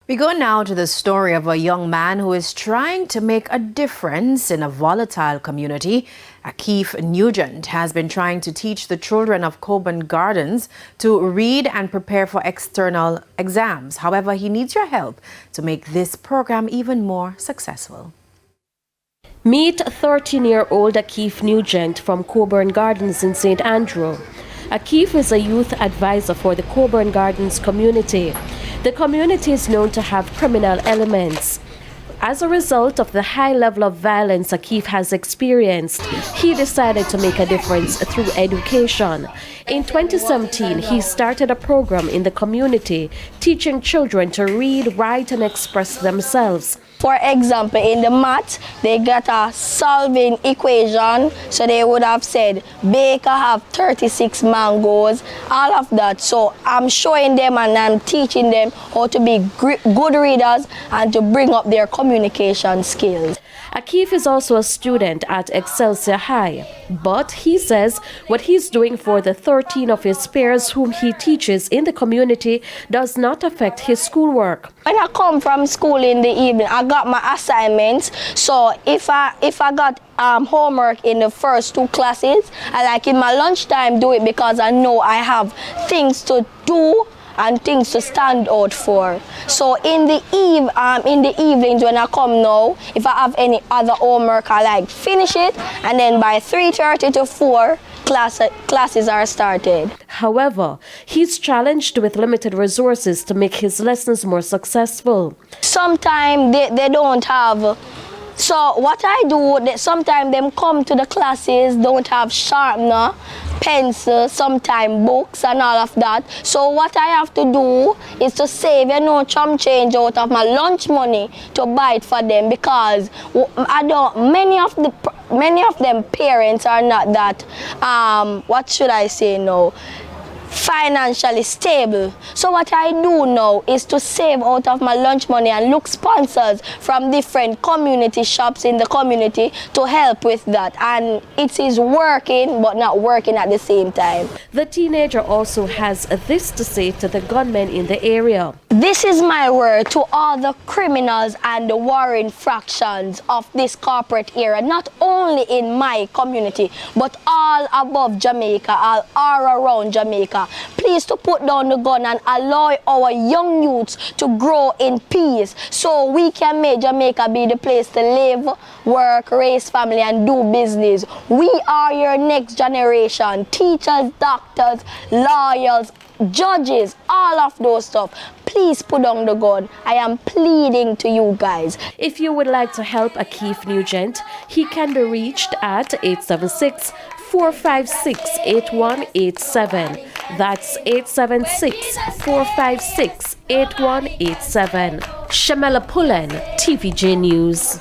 We go now to the story of a young man who is trying to make a difference in a volatile community. Keith Nugent has been trying to teach the children of Coburn Gardens to read and prepare for external exams. However, he needs your help to make this program even more successful. Meet 13-year-old Keith Nugent from Coburn Gardens in St. Andrew. Keith is a youth advisor for the Coburn Gardens community. The community is known to have criminal elements. As a result of the high level of violence Keith has experienced, he decided to make a difference through education. In 2017, he started a program in the community teaching children to read, write, and express themselves. For example, in the math, they got a solving equation, so they would have said, Baker have 36 mangoes, all of that. So I'm showing them and I'm teaching them how to be good readers and to bring up their communication skills. Keith is also a student at Excelsior High, but he says what he's doing for the 13 of his peers whom he teaches in the community does not affect his schoolwork. When I come from school in the evening, I got my assignments. So if I got homework in the first two classes, I like in my lunchtime do it because I know I have things to do and things to stand out for. So in the evenings when I come now, if I have any other homework, I like finish it, and then by 3:30 to 4, classes are started. However, he's challenged with limited resources to make his lessons more successful. Sometimes they don't have. So what I do, sometimes them come to the classes, don't have sharpener, pencil, sometimes books and all of that. So what I have to do is to save, chump change out of my lunch money to buy it for them, because many of them parents are not that, what should I say now, financially stable. So what I do now is to save out of my lunch money and look sponsors from different community shops in the community to help with that, and it is working but not working at the same time. The teenager also has this to say to the gunmen in the area. This is my word to all the criminals and the warring fractions of this corporate era, not only in my community, but all above Jamaica, all around Jamaica. Please to put down the gun and allow our young youths to grow in peace, so we can make Jamaica be the place to live, work, raise family, and do business. We are your next generation, teachers, doctors, lawyers, judges, all of those stuff. Please put down the gun. I am pleading to you guys. If you would like to help Keith Nugent, he can be reached at 876-456-8187. That's 876-456-8187. Shamela Pullen, TVJ News.